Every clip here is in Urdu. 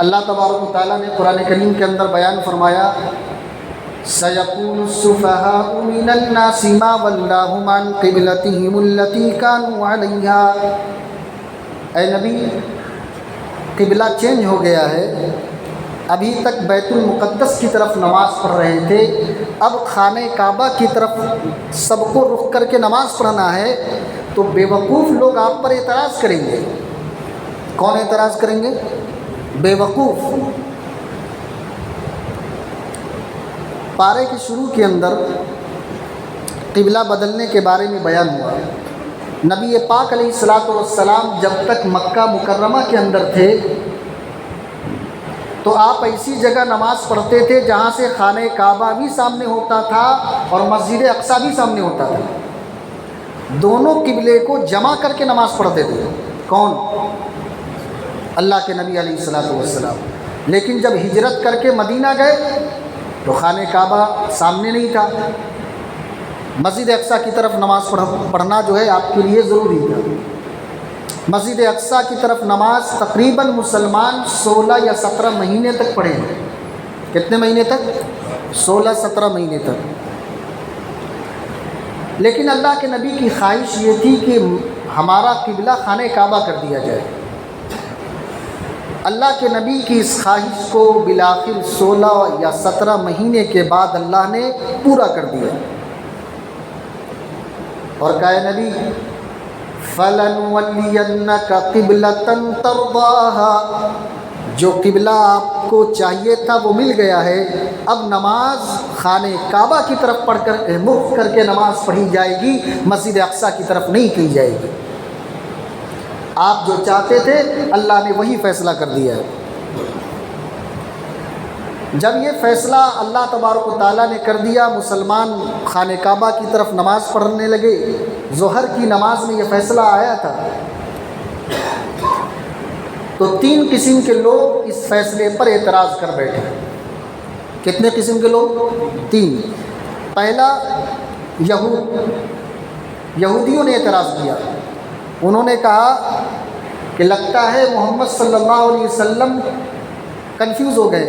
اللہ تبارک و تعالیٰ نے قرآن کریم کے اندر بیان فرمایا سَيَقُولُ السُّفَهَاءُ مِنَ النَّاسِ مَا وَلَّاهُمْ عَنْ قِبْلَتِهِمُ الَّتِي كَانُوا عَلَيْهَا۔ اے نبی، قبلہ چینج ہو گیا ہے، ابھی تک بیت المقدس کی طرف نماز پڑھ رہے تھے، اب خانہ کعبہ کی طرف سب کو رخ کر کے نماز پڑھنا ہے، تو بے وقوف لوگ آپ پر اعتراض کریں گے۔ کون اعتراض کریں گے؟ بے وقوف۔ پارے کے شروع کے اندر قبلہ بدلنے کے بارے میں بیان ہوا۔ نبی پاک علیہ الصلاۃ والسلام جب تک مکہ مکرمہ کے اندر تھے تو آپ ایسی جگہ نماز پڑھتے تھے جہاں سے خانہ کعبہ بھی سامنے ہوتا تھا اور مسجد اقصیٰ بھی سامنے ہوتا تھا۔ دونوں قبلے کو جمع کر کے نماز پڑھتے تھے۔ کون؟ اللہ کے نبی علیہ الصلاۃ والسلام۔ لیکن جب ہجرت کر کے مدینہ گئے تو خانہ کعبہ سامنے نہیں تھا، مسجد اقصیٰ کی طرف نماز پڑھنا جو ہے آپ کے لیے ضروری تھا۔ مسجد اقصیٰ کی طرف نماز تقریباً مسلمان 16 یا 17 مہینے تک پڑھے ہیں۔ کتنے مہینے تک؟ 16-17 مہینے تک۔ لیکن اللہ کے نبی کی خواہش یہ تھی کہ ہمارا قبلہ خانہ کعبہ کر دیا جائے۔ اللہ کے نبی کی اس خواہش کو بالآخر 16 یا 17 مہینے کے بعد اللہ نے پورا کر دیا اور کہا نبی فَلَنُوَلِّيَنَّكَ قِبْلَةً تَرْضَاهَا، جو قبلہ آپ کو چاہیے تھا وہ مل گیا ہے، اب نماز خانہ کعبہ کی طرف پڑھ کر مخ کر کے نماز پڑھی جائے گی، مسجد اقصیٰ کی طرف نہیں کی جائے گی۔ آپ جو چاہتے تھے اللہ نے وہی فیصلہ کر دیا ہے۔ جب یہ فیصلہ اللہ تبارک و تعالیٰ نے کر دیا، مسلمان خانہ کعبہ کی طرف نماز پڑھنے لگے۔ ظہر کی نماز میں یہ فیصلہ آیا تھا تو 3 قسم کے لوگ اس فیصلے پر اعتراض کر بیٹھے۔ کتنے قسم کے لوگ؟ 3۔ پہلا، یہودیوں نے اعتراض کیا۔ انہوں نے کہا کہ لگتا ہے محمد صلی اللہ علیہ وسلم کنفیوز ہو گئے،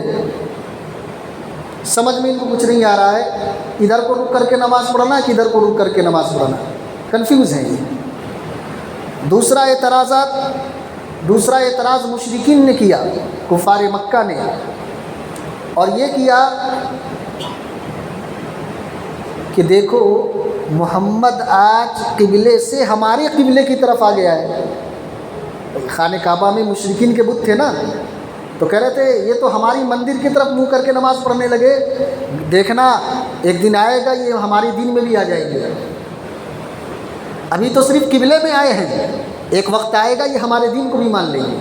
سمجھ میں ان کو کچھ نہیں آ رہا ہے، ادھر کو رک کر کے نماز پڑھنا ہے کہ ادھر کو رک کر کے نماز پڑھنا ہے، کنفیوز ہیں یہ۔ دوسرا اعتراض مشرکین نے کیا، کفار مکہ نے، اور یہ کیا کہ دیکھو محمد آج قبلے سے ہمارے قبلے کی طرف آ گیا ہے۔ خانہ کعبہ میں مشرکین کے بت تھے نا، تو کہہ رہے تھے یہ تو ہماری مندر کی طرف منہ کر کے نماز پڑھنے لگے، دیکھنا ایک دن آئے گا یہ ہماری دین میں بھی آ جائیں گے۔ ابھی تو صرف قبلے میں آئے ہیں، ایک وقت آئے گا یہ ہمارے دین کو بھی مان لیں گے۔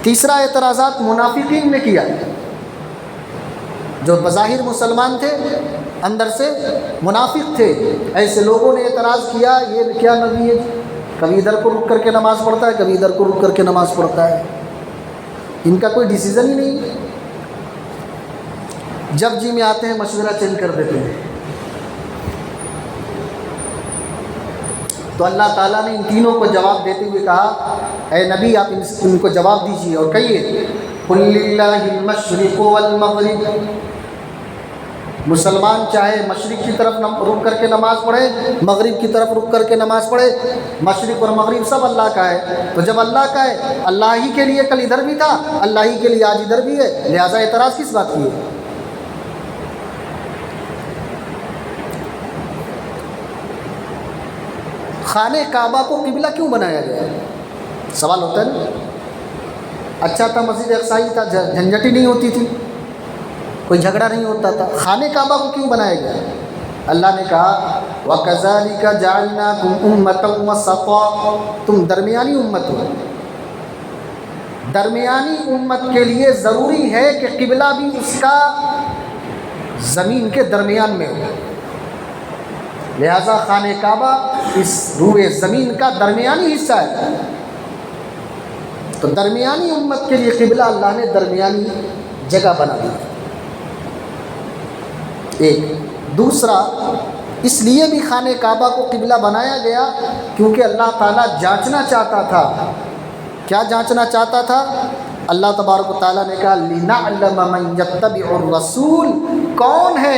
تیسرا اعتراضات منافقین نے کیا، جو بظاہر مسلمان تھے اندر سے منافق تھے، ایسے لوگوں نے اعتراض کیا یہ کیا نبی ہے، کبھی ادھر کو رک کر کے نماز پڑھتا ہے، کبھی ادھر کو رک کر کے نماز پڑھتا ہے، ان کا کوئی ڈیسیژن ہی نہیں۔ جب جی میں آتے ہیں مشورہ چینج کر دیتے ہیں۔ تو اللہ تعالیٰ نے ان تینوں کو جواب دیتے ہوئے کہا اے نبی آپ ان کو جواب دیجیے اور کہیے قُلْ لِلَّهِ الْمَشْرِقُ وَالْمَغْرِبُ، مسلمان چاہے مشرق کی طرف رک کر کے نماز پڑھے، مغرب کی طرف رک کر کے نماز پڑھے، مشرق اور مغرب سب اللہ کا ہے۔ تو جب اللہ کا ہے، اللہ ہی کے لیے کل ادھر بھی تھا، اللہ ہی کے لیے آج ادھر بھی ہے، لہٰذا اعتراض کس بات کی ہے؟ خانہ کعبہ کو قبلہ کیوں بنایا گیا؟ سوال ہوتا ہے نا۔ اچھا تھا مسجد اقصیٰ تھا، جھنجھٹ ہی نہیں ہوتی تھی، کوئی جھگڑا نہیں ہوتا تھا، خانہ کعبہ کو کیوں بنایا گیا؟ اللہ نے کہا وَكَذَلِكَ جَعَلْنَاكُمْ أُمَّةً وَسَطًا، تم درمیانی امت ہو۔ درمیانی امت کے لیے ضروری ہے کہ قبلہ بھی اس کا زمین کے درمیان میں ہو، لہذا خانہ کعبہ اس روئے زمین کا درمیانی حصہ ہے۔ تو درمیانی امت کے لیے قبلہ اللہ نے درمیانی جگہ بنا دی۔ ایک دوسرا، اس لیے بھی خانہ کعبہ کو قبلہ بنایا گیا کیونکہ اللہ تعالیٰ جانچنا چاہتا تھا۔ کیا جانچنا چاہتا تھا؟ اللہ تبارک و تعالیٰ نے کہا لِنَعْلَمَ مَن يَتَّبِعُ الرَّسُولَ، کون ہے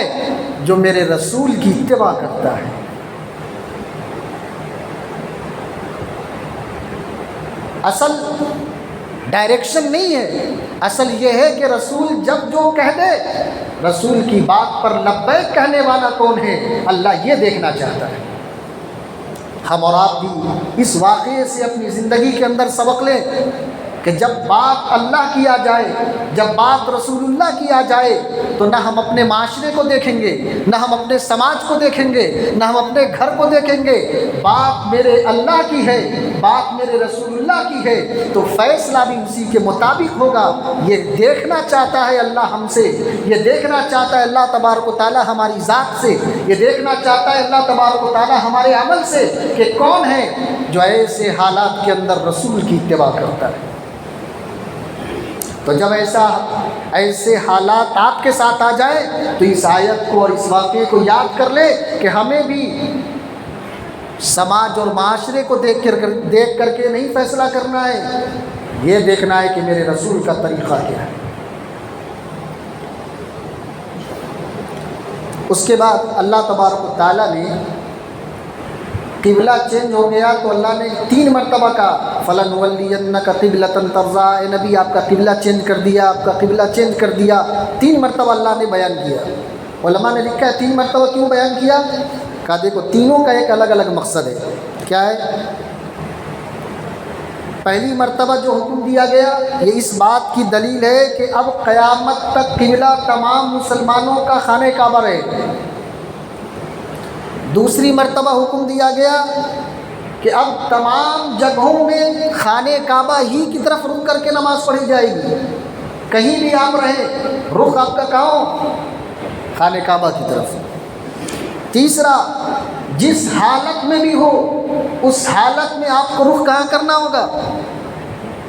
جو میرے رسول کی اتباع کرتا ہے۔ اصل ڈائریکشن نہیں ہے، اصل یہ ہے کہ رسول جب جو کہہ دے، رسول کی بات پر لبیک کہنے والا کون ہے، اللہ یہ دیکھنا چاہتا ہے۔ ہم اور آپ بھی اس واقعے سے اپنی زندگی کے اندر سبق لیں کہ جب بات اللہ کی آ جائے، جب بات رسول اللہ کی آ جائے، تو نہ ہم اپنے معاشرے کو دیکھیں گے، نہ ہم اپنے سماج کو دیکھیں گے، نہ ہم اپنے گھر کو دیکھیں گے۔ بات میرے اللہ کی ہے، بات میرے رسول اللہ کی ہے، تو فیصلہ بھی اسی کے مطابق ہوگا۔ یہ دیکھنا چاہتا ہے اللہ ہم سے، یہ دیکھنا چاہتا ہے اللہ تبارک و تعالیٰ ہماری ذات سے، یہ دیکھنا چاہتا ہے اللہ تبارک و تعالیٰ ہمارے عمل سے کہ کون ہے جو ایسے حالات کے اندر رسول کی اتباع کرتا ہے۔ تو جب ایسے حالات آپ کے ساتھ آ جائیں تو اس آیت کو اور اس واقعے کو یاد کر لیں کہ ہمیں بھی سماج اور معاشرے کو دیکھ کر کے نہیں فیصلہ کرنا ہے، یہ دیکھنا ہے کہ میرے رسول کا طریقہ کیا ہے۔ اس کے بعد اللہ تبارک و تعالیٰ نے قبلہ چینج ہو گیا تو اللہ نے 3 مرتبہ کہا فَلَنُوَلِّيَنَّكَ قِبْلَةً تَرْضَاهَا، اے نبی آپ کا قبلہ چینج کر دیا، آپ کا قبلہ چینج کر دیا۔ 3 مرتبہ اللہ نے بیان کیا۔ علماء نے لکھا ہے 3 مرتبہ کیوں بیان کیا؟ کہا دیکھو تینوں کا ایک الگ الگ مقصد ہے۔ کیا ہے؟ پہلی مرتبہ جو حکم دیا گیا یہ اس بات کی دلیل ہے کہ اب قیامت تک قبلہ تمام مسلمانوں کا خانہ کعبہ رہے۔ دوسری مرتبہ حکم دیا گیا کہ اب تمام جگہوں میں خانہ کعبہ ہی کی طرف رخ کر کے نماز پڑھی جائے گی، کہیں بھی آپ رہیں رخ آپ کا کہاں؟ خانہ کعبہ کی طرف۔ تیسرا، جس حالت میں بھی ہو اس حالت میں آپ کو رخ کہاں کرنا ہوگا؟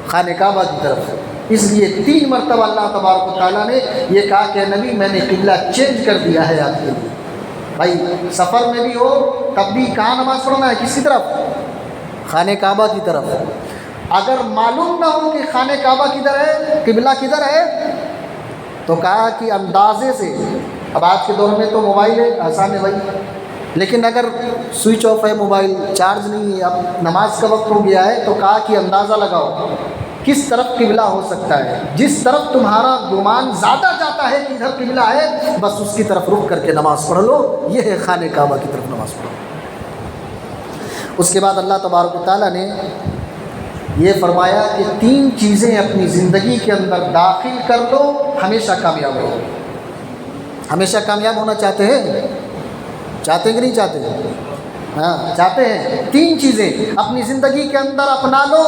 خانہ کعبہ کی طرف۔ اس لیے 3 مرتبہ اللہ تبارک و تعالیٰ نے یہ کہا کہ نبی میں نے قبلہ چینج کر دیا ہے آپ کے لیے۔ بھائی سفر میں بھی ہو تب بھی کہاں نماز پڑھنا ہے؟ کس کی طرف؟ خانہ کعبہ کی طرف۔ اگر معلوم نہ ہو کہ خانہ کعبہ کدھر ہے، قبلہ کدھر ہے، تو کہا کہ اندازے سے، اب آج کے دور میں تو موبائل ہے آسان ہے بھائی، لیکن اگر سوئچ آف ہے موبائل، چارج نہیں ہے، اب نماز کا وقت ہو گیا ہے، تو کہا کہ اندازہ لگاؤ کس طرف قبلہ ہو سکتا ہے، جس طرف تمہارا گمان زیادہ جاتا ہے کہ ادھر قبلہ ہے بس اس کی طرف رخ کر کے نماز پڑھ لو، یہ ہے خانہ کعبہ کی طرف نماز پڑھو۔ اس کے بعد اللہ تبارک و تعالیٰ نے یہ فرمایا کہ 3 چیزیں اپنی زندگی کے اندر داخل کر لو، ہمیشہ کامیاب ہو۔ ہمیشہ کامیاب ہونا چاہتے ہیں؟ چاہتے ہیں کہ نہیں چاہتے؟ ہاں چاہتے ہیں۔ 3 چیزیں اپنی زندگی کے اندر اپنا لو،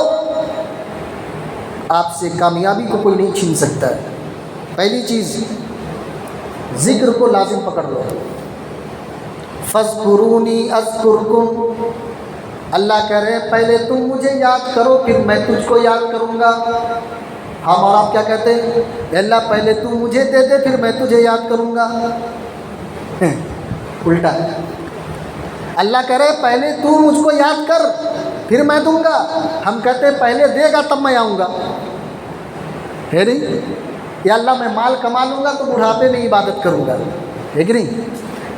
آپ سے کامیابی کو کوئی نہیں چھین سکتا ہے۔ پہلی چیز، ذکر کو لازم پکڑ لو۔ فَاذْكُرُونِي أَذْكُرْكُمْ، اللہ کہہ رہے ہیں پہلے تم مجھے یاد کرو پھر میں تجھ کو یاد کروں گا۔ ہم اور آپ کیا کہتے ہیں؟ اللہ پہلے تم مجھے دے دے پھر میں تجھے یاد کروں گا، الٹا۔ اللہ کہہ رہے پہلے تو مجھ کو یاد کر پھر میں دوں گا، ہم کہتے ہیں پہلے دے گا تب میں آؤں گا، ہے نہیں؟ یا اللہ میں مال کما لوں گا تو بڑھاپے میں عبادت کروں گا، ہے کہ نہیں؟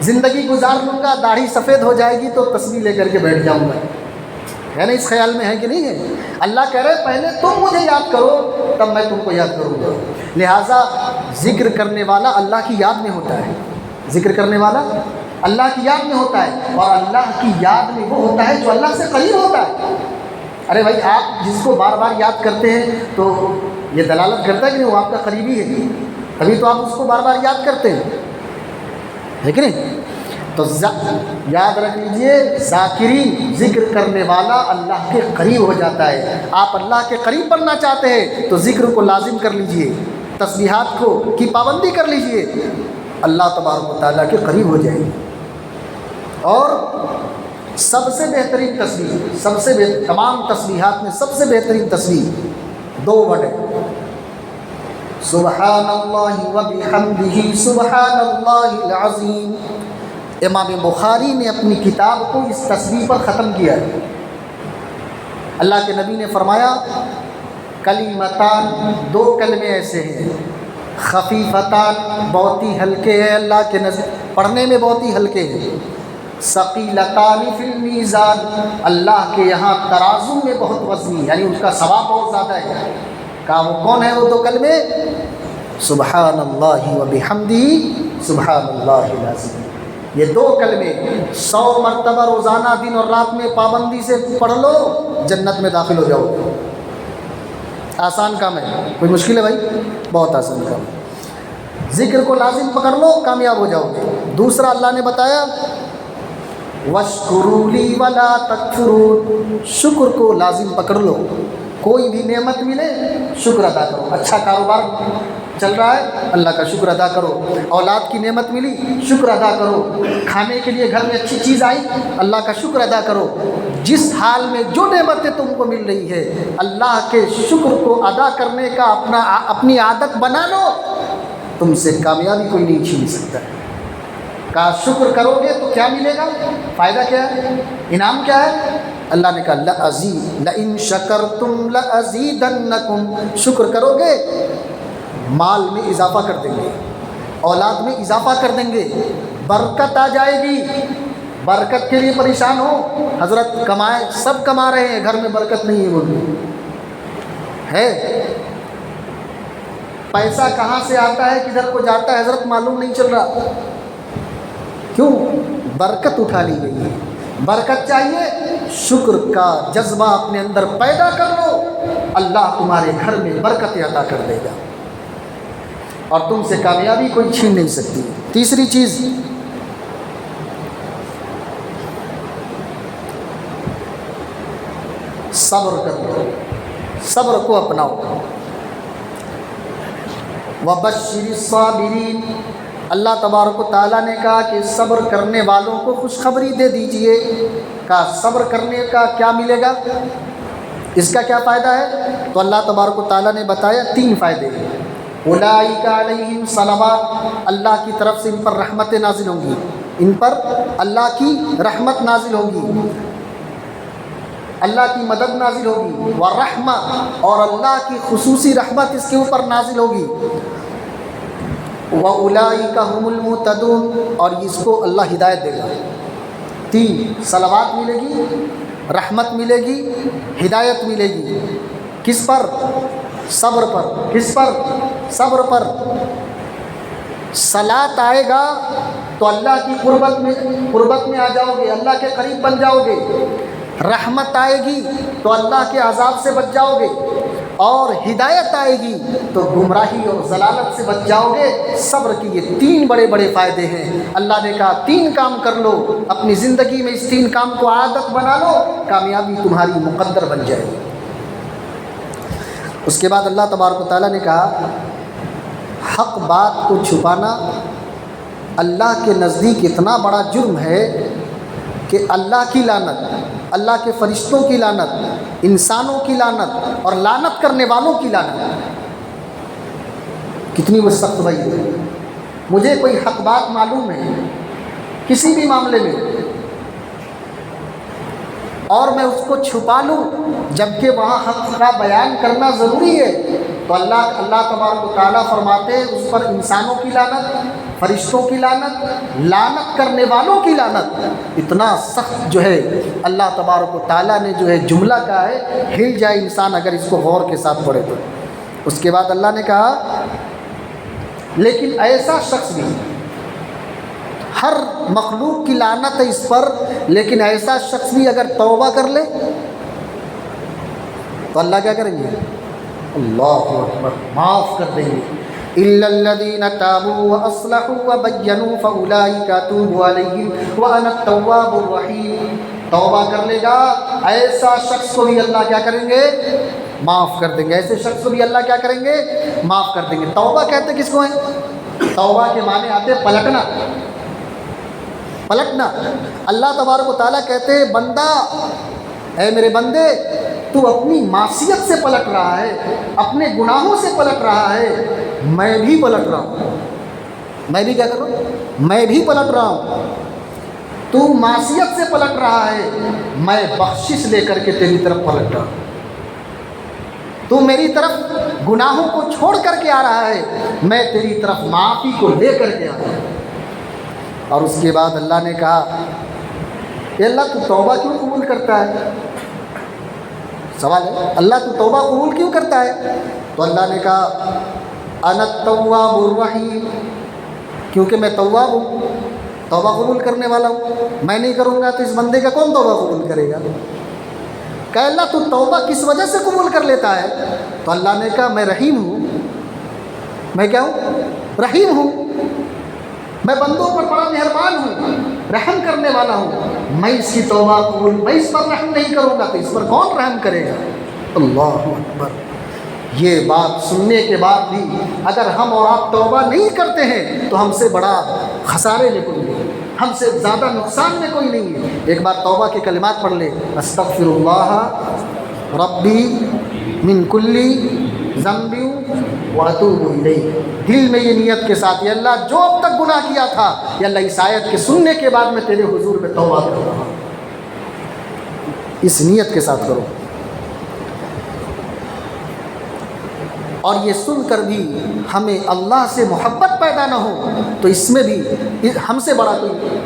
زندگی گزار لوں گا، داڑھی سفید ہو جائے گی تو تسبیح لے کر کے بیٹھ جاؤں گا، ہے نا؟ اس خیال میں ہے کہ نہیں ہے؟ اللہ کہہ رہے پہلے تم مجھے یاد کرو تب میں تم کو یاد کروں گا۔ لہٰذا ذکر کرنے والا اللہ کی یاد میں ہوتا ہے، ذکر کرنے والا اللہ کی یاد میں ہوتا ہے، اور اللہ کی یاد میں وہ ہوتا ہے جو اللہ سے قریب ہوتا ہے۔ ارے بھائی آپ جس کو بار بار یاد کرتے ہیں تو یہ دلالت کرتا ہے کہ وہ آپ کا قریبی ہے، تبھی تو آپ اس کو بار بار یاد کرتے ہیں، ہے کہ نہیں؟ تو یاد رکھ لیجئے ذاکرین، ذکر کرنے والا اللہ کے قریب ہو جاتا ہے۔ آپ اللہ کے قریب بننا چاہتے ہیں تو ذکر کو لازم کر لیجئے، تسبیحات کی پابندی کر لیجئے، اللہ تبارک و تعالیٰ کے قریب ہو جائے گی۔ اور سب سے بہترین تسبیح، تمام تسبیحات میں سب سے بہترین تسبیح 2 ورڈ ہے، سبحان اللہ و بحمدہ سبحان اللہ العظیم۔ امام بخاری نے اپنی کتاب کو اس تسبیح پر ختم کیا ہے۔ اللہ کے نبی نے فرمایا کلمتان، دو کلمے ایسے ہیں، خفیفتان، بہت ہی ہلکے ہیں اللہ کے نزد، پڑھنے میں بہت ہی ہلکے ہیں، ثقیلتان فی المیزان، اللہ کے یہاں ترازو میں بہت وزنی، یعنی اس کا ثواب بہت زیادہ ہے۔ کہا وہ کون ہے وہ دو کلمے؟ سبحان اللہ و بحمدہ سبحان اللہ العظیم۔ یہ دو کلمے 100 مرتبہ روزانہ دن اور رات میں پابندی سے پڑھ لو، جنت میں داخل ہو جاؤ۔ آسان کام ہے، کوئی مشکل ہے بھائی؟ بہت آسان کام ہے۔ ذکر کو لازم پکڑ لو، کامیاب ہو جاؤ گے۔ دوسرا اللہ نے بتایا وَاشْكُرُوا لِي وَلَا تَكْفُرُونَ، شکر کو لازم پکڑ لو، کوئی بھی نعمت ملے شکر ادا کرو۔ اچھا کاروبار چل رہا ہے، اللہ کا شکر ادا کرو۔ اولاد کی نعمت ملی، شکر ادا کرو۔ کھانے کے لیے گھر میں اچھی چیز آئی، اللہ کا شکر ادا کرو۔ جس حال میں جو نعمتیں تم کو مل رہی ہے، اللہ کے شکر کو ادا کرنے کا اپنی عادت بنا لو، تم سے کامیابی کوئی نہیں چھین سکتا ہے۔ کہا شکر کرو گے تو کیا ملے گا؟ فائدہ کیا ہے؟ انعام کیا ہے؟ اللہ نے کہا لَئِن شَكَرْتُمْ لَأَزِيدَنَّكُمْ، شکر کرو گے مال میں اضافہ کر دیں گے، اولاد میں اضافہ کر دیں گے، برکت آ جائے گی۔ برکت کے لیے پریشان ہو، حضرت کمائے، سب کما رہے ہیں، گھر میں برکت نہیں ہے، بولو ہے؟ پیسہ کہاں سے آتا ہے کدھر کو جاتا ہے حضرت معلوم نہیں چل رہا، کیوں؟ برکت اٹھا لی گئی ہے۔ برکت چاہیے، شکر کا جذبہ اپنے اندر پیدا کر لو، اللہ تمہارے گھر میں برکت عطا کر دے گا اور تم سے کامیابی کوئی چھین نہیں سکتی۔ تیسری چیز، صبر کرو، صبر کو اپناؤ۔ وَبَشِّرِ الصَّابِرِينَ، اللہ تبارک و تعالیٰ نے کہا کہ صبر کرنے والوں کو خوشخبری دے دیجئے۔ کہا صبر کرنے کا کیا ملے گا، اس کا کیا فائدہ ہے؟ تو اللہ تبارک و تعالیٰ نے بتایا 3 فائدے ہیں۔ اولئک علیہم صلوات، اللہ کی طرف سے ان پر رحمتیں نازل ہوں گی، ان پر اللہ کی رحمت نازل ہوگی، اللہ کی مدد نازل ہوگی، ورحمہ، اور اللہ کی خصوصی رحمت اس کے اوپر نازل ہوگی، وَأُولَئِكَ هُمُ الْمُهْتَدُونَ، اور اس کو اللہ ہدایت دے گا۔ 3 صلوات ملے گی، رحمت ملے گی، ہدایت ملے گی، کس پر؟ صبر پر۔ کس پر؟ صبر پر۔ صلاۃ آئے گا تو اللہ کی قربت میں آ جاؤ گے، اللہ کے قریب بن جاؤ گے۔ رحمت آئے گی تو اللہ کے عذاب سے بچ جاؤ گے، اور ہدایت آئے گی تو گمراہی اور ضلالت سے بچ جاؤ گے۔ صبر کی یہ 3 بڑے بڑے فائدے ہیں۔ اللہ نے کہا 3 کام کر لو، اپنی زندگی میں اس 3 کام کو عادت بنا لو، کامیابی تمہاری مقدر بن جائے گی۔ اس کے بعد اللہ تبارک و تعالیٰ نے کہا حق بات کو چھپانا اللہ کے نزدیک اتنا بڑا جرم ہے کہ اللہ کی لعنت، اللہ کے فرشتوں کی لعنت، انسانوں کی لعنت اور لعنت کرنے والوں کی لعنت، کتنی وہ سخت بھائی ہے۔ مجھے کوئی حق بات معلوم ہے کسی بھی معاملے میں، اور میں اس کو چھپا لوں جبکہ وہاں حق کا بیان کرنا ضروری ہے، تو اللہ تبارک و تعالیٰ فرماتے ہیں اس پر انسانوں کی لعنت، فرشتوں کی لعنت، لعنت کرنے والوں کی لعنت۔ اتنا سخت جو ہے اللہ تبارک و تعالیٰ نے جو ہے جملہ کہا ہے، ہل جائے انسان اگر اس کو غور کے ساتھ پڑھے تو۔ اس کے بعد اللہ نے کہا لیکن ایسا شخص بھی، ہر مخلوق کی لعنت ہے اس پر، لیکن ایسا شخص بھی اگر توبہ کر لے تو اللہ کیا کریں گے؟ اللہ اکبر، معاف کر دیں گے۔ الا الذين تابوا واصلحوا وبينوا فاولئك اتوب عليهم وانا التواب الرحيم۔ توبہ کر لے گا ایسا شخص کو بھی اللہ کیا کریں گے؟ معاف کر دیں گے۔ ایسے شخص کو بھی اللہ کیا کریں گے؟ معاف کر دیں گے۔ توبہ کہتے کس کو ہیں؟ توبہ کے معنی آتے پلٹنا، پلٹنا۔ اللہ تبارک و تعالیٰ کہتے ہیں بندہ، اے میرے بندے، تو اپنی معصیت سے پلٹ رہا ہے، اپنے گناہوں سے پلٹ رہا ہے، میں بھی پلٹ رہا ہوں۔ میں بھی کیا کر رہا ہوں؟ میں بھی پلٹ رہا ہوں۔ تو معصیت سے پلٹ رہا ہے، میں بخشش لے کر کے تیری طرف پلٹ رہا ہوں۔ تو میری طرف گناہوں کو چھوڑ کر کے آ رہا ہے، میں تیری طرف معافی کو لے کر کے آ رہا ہوں۔ اور اس کے بعد اللہ نے کہا کہ اللہ تو توبہ کیوں قبول کرتا ہے؟ سوال ہے، اللہ تو توبہ قبول کیوں کرتا ہے؟ تو اللہ نے کہا انا التواب الرحیم، کیونکہ میں تواب ہوں، توبہ قبول کرنے والا ہوں۔ میں نہیں کروں گا تو اس بندے کا کون توبہ قبول کرے گا؟ کہ اللہ تو توبہ کس وجہ سے قبول کر لیتا ہے؟ تو اللہ نے کہا میں رحیم ہوں۔ میں کیا ہوں؟ رحیم ہوں، میں بندوں پر بڑا مہربان ہوں، رحم کرنے والا ہوں۔ میں اس کی توبہ قبول، میں اس پر رحم نہیں کروں گا تو اس پر کون رحم کرے گا؟ اللہ اکبر۔ یہ بات سننے کے بعد بھی اگر ہم اور آپ توبہ نہیں کرتے ہیں تو ہم سے بڑا خسارے میں کوئی نہیں، ہم سے زیادہ نقصان میں کوئی نہیں ہے۔ ایک بار توبہ کے کلمات پڑھ لے، استغفر اللہ ربی من کل ذنب واتوب الیہ۔ دل میں یہ نیت کے ساتھ، یا اللہ جو اب تک گناہ کیا تھا، یا اللہ اس آیت کے سننے کے بعد میں تیرے حضور میں توبہ کر رہا ہوں، اس نیت کے ساتھ کرو۔ اور یہ سن کر بھی ہمیں اللہ سے محبت پیدا نہ ہو تو اس میں بھی ہم سے بڑا کوئی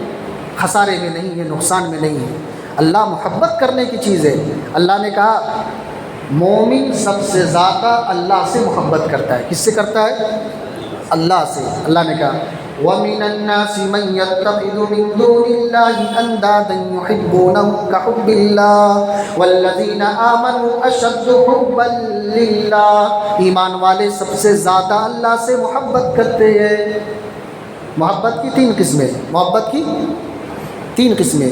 خسارے میں نہیں ہے، نقصان میں نہیں ہے۔ اللہ محبت کرنے کی چیز ہے۔ اللہ نے کہا مومن سب سے زیادہ اللہ سے محبت کرتا ہے۔ کس سے کرتا ہے؟ اللہ سے۔ اللہ نے کہا وَمِنَ النَّاسِ مَن يَتَّخِذُ مِن دُونِ اللَّهِ أَندَادًا يُحِبُّونَهُمْ كَحُبِّ اللَّهِ وَالَّذِينَ آمَنُوا أَشَدُّ حُبًّا لِلَّهِ۔ ایمان والے سب سے زیادہ اللہ سے محبت کرتے ہیں۔ محبت کی تین قسمیں، محبت کی تین قسمیں۔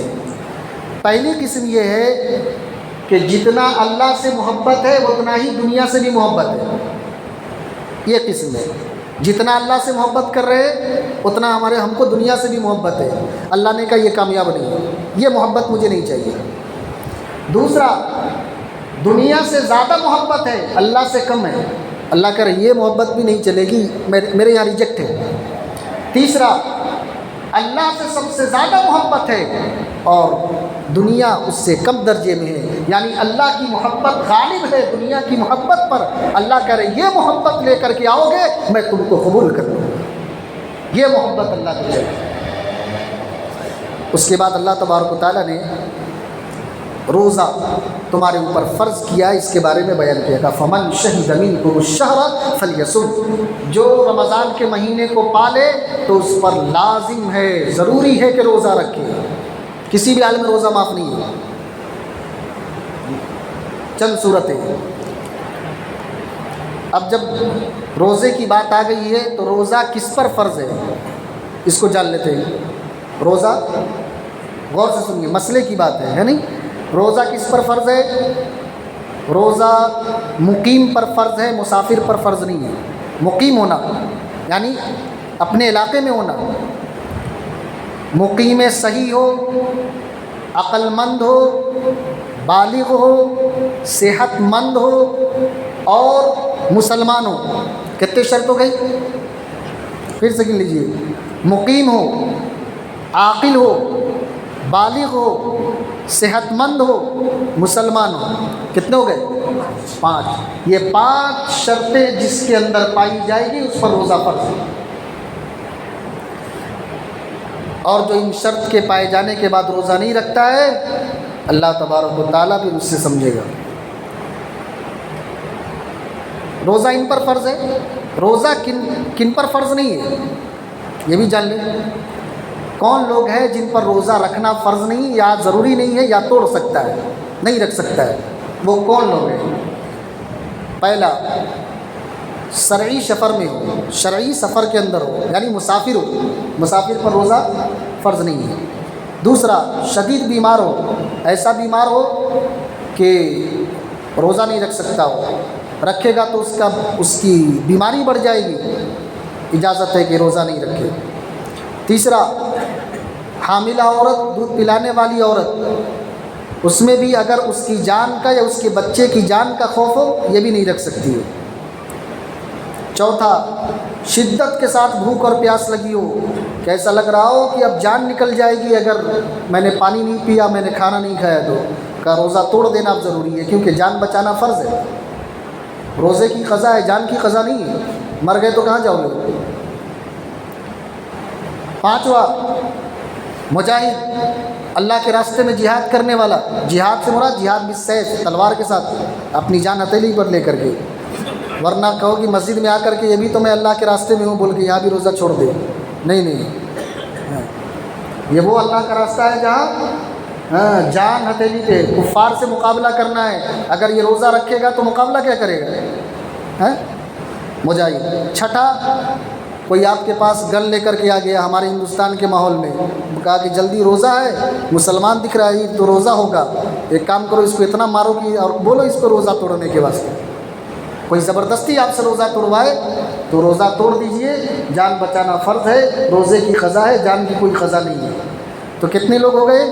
پہلی قسم یہ ہے کہ جتنا اللہ سے محبت ہے اتنا ہی دنیا سے بھی محبت ہے۔ یہ قسم ہے، جتنا اللہ سے محبت کر رہے اتنا ہم کو دنیا سے بھی محبت ہے۔ اللہ نے کہا یہ کامیاب نہیں ہے، یہ محبت مجھے نہیں چاہیے۔ دوسرا، دنیا سے زیادہ محبت ہے، اللہ سے کم ہے، اللہ کہہ رہے یہ محبت بھی نہیں چلے گی، میرے یہاں ریجیکٹ ہے۔ تیسرا، اللہ سے سب سے زیادہ محبت ہے اور دنیا اس سے کم درجے میں ہے، یعنی اللہ کی محبت غالب ہے دنیا کی محبت پر۔ اللہ کہہ رہے یہ محبت لے کر کے آؤ گے میں تم کو قبول کر لوں گا، یہ محبت اللہ کی چاہیے۔ اس کے بعد اللہ تبارک و تعالیٰ نے روزہ تمہارے اوپر فرض کیا، اس کے بارے میں بیان کیا گا فمن شہد منکم الشہر فلیصم، جو رمضان کے مہینے کو پالے تو اس پر لازم ہے، ضروری ہے کہ روزہ رکھے، کسی بھی حال میں روزہ معاف نہیں ہے۔ چند صورتیں، اب جب روزے کی بات آ گئی ہے تو روزہ کس پر فرض ہے اس کو جان لیتے ہیں۔ روزہ غور سے سنیے، مسئلے کی بات ہے نہیں؟ روزہ کس پر فرض ہے؟ روزہ مقیم پر فرض ہے، مسافر پر فرض نہیں ہے۔ مقیم ہونا یعنی اپنے علاقے میں ہونا، مقیم صحیح ہو، عقل مند ہو، بالغ ہو، صحت مند ہو اور مسلمان ہو۔ کتنے شرط ہو گئی؟ پھر سے گن لیجیے، مقیم ہو، عاقل ہو، بالغ ہو، صحت مند ہو، مسلمان ہو۔ کتنے ہو گئے؟ 5۔ یہ 5 شرطیں جس کے اندر پائی جائے گی اس پر روزہ فرض ہے، اور جو ان شرط کے پائے جانے کے بعد روزہ نہیں رکھتا ہے اللہ تبارک و تعالیٰ بھی اس سے سمجھے گا۔ روزہ ان پر فرض ہے، روزہ کن پر فرض نہیں ہے یہ بھی جان لیں۔ کون لوگ ہیں جن پر روزہ رکھنا فرض نہیں، یا ضروری نہیں ہے، یا توڑ سکتا ہے، نہیں رکھ سکتا ہے، وہ کون لوگ ہیں؟ پہلا، شرعی سفر میں ہو، شرعی سفر کے اندر ہو، یعنی مسافر ہو، مسافر پر روزہ فرض نہیں ہے۔ دوسرا، شدید بیمار ہو، ایسا بیمار ہو کہ روزہ نہیں رکھ سکتا ہو، رکھے گا تو اس کی بیماری بڑھ جائے گی، اجازت ہے کہ روزہ نہیں رکھے۔ تیسرا، حاملہ عورت، دودھ پلانے والی عورت، اس میں بھی اگر اس کی جان کا یا اس کے بچے کی جان کا خوف ہو یہ بھی نہیں رکھ سکتی ہے۔ چوتھا، شدت کے ساتھ بھوک اور پیاس لگی ہو کہ ایسا لگ رہا ہو کہ اب جان نکل جائے گی اگر میں نے پانی نہیں پیا، میں نے کھانا نہیں کھایا، تو کا روزہ توڑ دینا اب ضروری ہے کیونکہ جان بچانا فرض ہے۔ روزے کی قضا ہے، جان کی قضا نہیں ہے، مر گئے تو کہاں جاؤ گے؟ پانچواں، مجاہد، اللہ کے راستے میں جہاد کرنے والا، جہاد سے مراد جہاد بالسیف، تلوار کے ساتھ اپنی جان ہتھیلی پر لے کر کے، ورنہ کہو کہ مسجد میں آ کر کے یہ بھی تو میں اللہ کے راستے میں ہوں بول کے یہاں بھی روزہ چھوڑ دے، نہیں، یہ وہ اللہ کا راستہ ہے جہاں جان ہتھیلی پہ کفار سے مقابلہ کرنا ہے، اگر یہ روزہ رکھے گا تو مقابلہ کیا کرے گا؟ مجاہد۔ چھٹا، کوئی آپ کے پاس گن لے کر کے آ گیا ہمارے ہندوستان کے ماحول میں، کہا کہ جلدی روزہ ہے، مسلمان دکھ رہا ہے تو روزہ ہوگا، ایک کام کرو اس کو اتنا مارو کہ اور بولو اس کو روزہ توڑنے کے واسطے، کوئی زبردستی آپ سے روزہ توڑوائے تو روزہ توڑ دیجئے، جان بچانا فرض ہے، روزے کی قضا ہے، جان کی کوئی قضا نہیں ہے۔ تو کتنے لوگ ہو گئے؟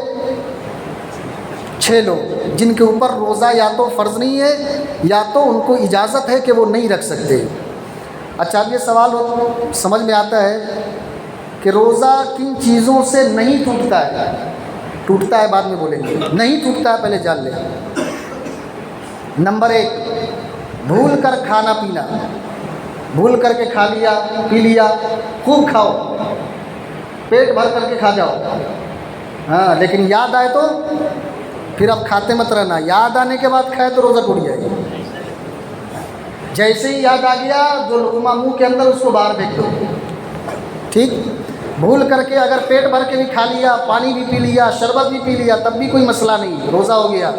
6 لوگ، جن کے اوپر روزہ یا تو فرض نہیں ہے یا تو ان کو اجازت ہے کہ وہ نہیں رکھ سکتے۔ اچھا، اب یہ سوال سمجھ میں آتا ہے کہ روزہ کن چیزوں سے نہیں ٹوٹتا ہے؟ ٹوٹتا ہے بعد میں بولیں گے، نہیں ٹوٹتا ہے پہلے جان لیں۔ نمبر 1، بھول کر کھانا پینا، بھول کر کے کھا لیا پی لیا، خوب کھاؤ، پیٹ بھر کر کے کھا جاؤ، لیکن یاد آئے تو پھر اب کھاتے مت رہنا، یاد آنے کے بعد کھائے تو روزہ ٹوٹ جائے گا۔ جیسے ہی یاد آ گیا جو لقمہ منہ کے اندر اس کو باہر پھینک دو، ٹھیک؟ بھول کر کے اگر پیٹ بھر کے بھی کھا لیا، پانی بھی پی لیا، شربت بھی پی لیا، تب بھی کوئی مسئلہ نہیں، روزہ ہو گیا۔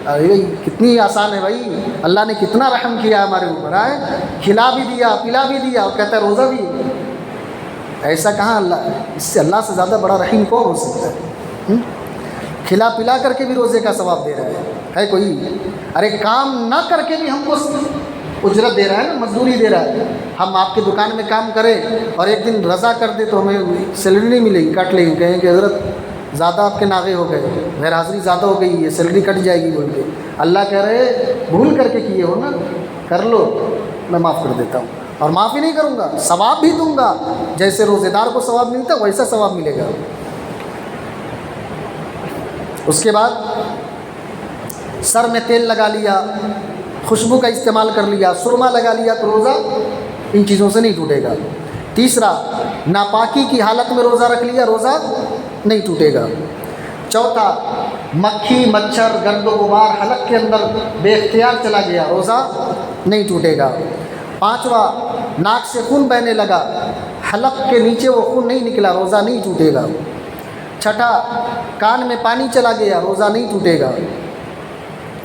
ارے کتنی آسان ہے بھائی، اللہ نے کتنا رحم کیا ہمارے اوپر، کھلا بھی دیا پلا بھی دیا اور کہتا ہے روزہ بھی۔ ایسا کہاں اللہ، اس سے اللہ سے زیادہ بڑا رحیم کون ہو سکتا ہے؟ کھلا پلا کر کے بھی روزے کا ثواب دے رہا ہے کوئی؟ ارے کام نہ کر کے بھی ہم کو اجرت دے رہا ہے نا، مزدوری دے رہا ہے۔ ہم آپ کی دکان میں کام کریں اور ایک دن رضا کر دے تو ہمیں سیلری نہیں ملے گی، کٹ لیں گے، کہیں کہ حضرت زیادہ آپ کے ناغے ہو گئے، غیر حاضری زیادہ ہو گئی ہے، سیلری کٹ جائے گی بول کے۔ اللہ کہہ رہے بھول کر کے کیے ہو نا، کر لو، میں معاف کر دیتا ہوں، اور معاف ہی نہیں کروں گا، ثواب بھی دوں گا، جیسے روزے دار کو ثواب ملتا ویسا ثواب ملے گا۔ اس کے بعد سر میں تیل لگا لیا، خوشبو کا استعمال کر لیا، سرما لگا لیا تو روزہ ان چیزوں سے نہیں ٹوٹے گا۔ تیسرا، ناپاکی کی حالت میں روزہ رکھ لیا، روزہ نہیں ٹوٹے گا۔ چوتھا، مکھی مچھر گرد و غبار حلق کے اندر بے اختیار چلا گیا، روزہ نہیں ٹوٹے گا۔ پانچواں، ناک سے خون بہنے لگا، حلق کے نیچے وہ خون نہیں نکلا، روزہ نہیں ٹوٹے گا۔ چھٹا، کان میں پانی چلا گیا، روزہ نہیں ٹوٹے گا۔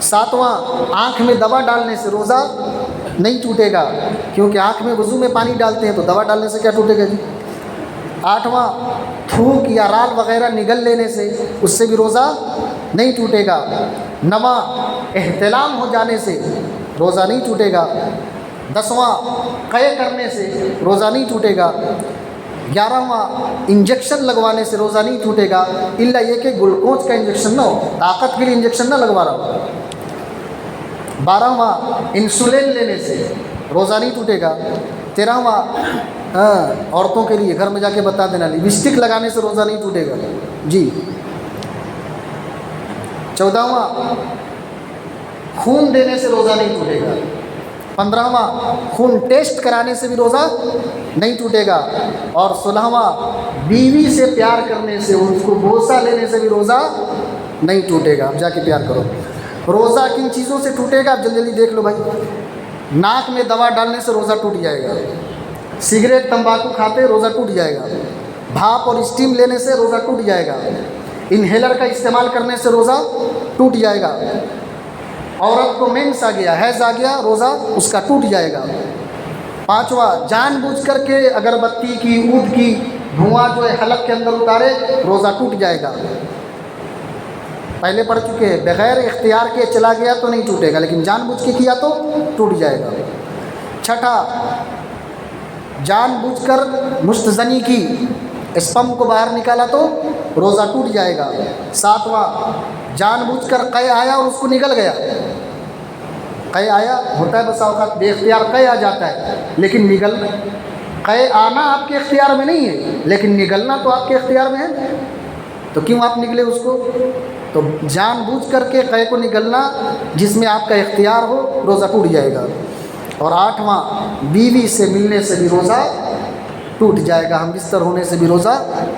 ساتواں، آنکھ میں دوا ڈالنے سے روزہ نہیں ٹوٹے گا، کیونکہ آنکھ میں وضو میں پانی ڈالتے ہیں تو دوا ڈالنے سے کیا ٹوٹے گا جی۔ آٹھواں، تھوک یا رال وغیرہ نگل لینے سے، اس سے بھی روزہ نہیں ٹوٹے گا۔ نواں، احتلام ہو جانے سے روزہ نہیں ٹوٹے گا۔ 10واں، قے کرنے سے روزہ نہیں ٹوٹے گا۔ 11واں، انجیکشن لگوانے سے روزہ نہیں ٹوٹے گا، الا یہ کہ گلوکوز کا انجیکشن نہ ہو، طاقت کے لیے انجیکشن نہ لگوا رہا ہو۔ 12واں، انسولین لینے سے روزہ نہیں ٹوٹے گا۔ 13واں، عورتوں کے لیے گھر میں جا کے بتا دینا، لپسٹک لگانے سے روزہ نہیں ٹوٹے گا جی۔ 14واں، خون دینے سے روزہ نہیں ٹوٹے گا۔ 15واں، خون ٹیسٹ کرانے سے بھی روزہ نہیں ٹوٹے گا۔ اور 16واں، بیوی سے پیار کرنے سے، اس کو بوسہ لینے سے بھی روزہ نہیں ٹوٹے گا۔ اب جا کے پیار کرو۔ روزہ کن چیزوں سے ٹوٹے گا؟ اب جلدی جلدی دیکھ لو بھائی۔ ناک میں دوا ڈالنے سے روزہ ٹوٹ جائے گا، سگریٹ تمباکو کھاتے روزہ ٹوٹ جائے گا، بھاپ اور اسٹیم لینے سے روزہ ٹوٹ جائے گا، انہیلر کا استعمال کرنے سے روزہ ٹوٹ جائے گا، عورت کو مینس آ گیا، حیض آ گیا، روزہ اس کا ٹوٹ جائے گا۔ 5واں، جان بوجھ کر کے اگربتی کی، عود کی دھواں جو ہے حلق کے اندر اتارے، روزہ ٹوٹ جائے گا۔ پہلے پڑھ چکے ہیں، بغیر اختیار کے چلا گیا تو نہیں ٹوٹے گا، لیکن جان بوجھ کے کیا تو ٹوٹ جائے گا۔ 6، جان بوجھ کر مستزنی کی، اسپم کو باہر نکالا تو روزہ ٹوٹ جائے گا۔ 7واں، جان بوجھ کر قے آیا اور اس کو نگل گیا، قے آیا ہوتا ہے بسا اوقات بے اختیار قے آ جاتا ہے، لیکن قے آنا آپ کے اختیار میں نہیں ہے، لیکن نگلنا تو آپ کے اختیار میں ہے، تو کیوں آپ نگلے اس کو؟ تو جان بوجھ کر کے قے کو نگلنا جس میں آپ کا اختیار ہو، روزہ ٹوٹ جائے گا۔ اور 8واں بیوی سے ملنے سے بھی روزہ ٹوٹ جائے گا، ہم بستر ہونے سے بھی روزہ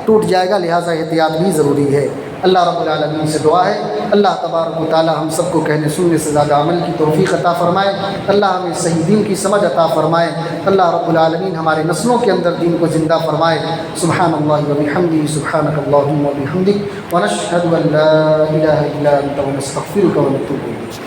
ٹوٹ جائے گا، لہٰذا احتیاط بھی ضروری ہے۔ اللہ رب العالمین سے دعا ہے اللہ تبارک و تعالی ہم سب کو کہنے سننے سے زیادہ عمل کی توفیق عطا فرمائے، اللہ ہمیں صحیح دین کی سمجھ عطا فرمائے، اللہ رب العالمین ہمارے نسلوں کے اندر دین کو زندہ فرمائے۔ سبحان اللہ و بحمدہ، سبحانک اللہم و بحمدک، ونشہد ان لا الہ الا انت ونستغفرک ونتوب الیک۔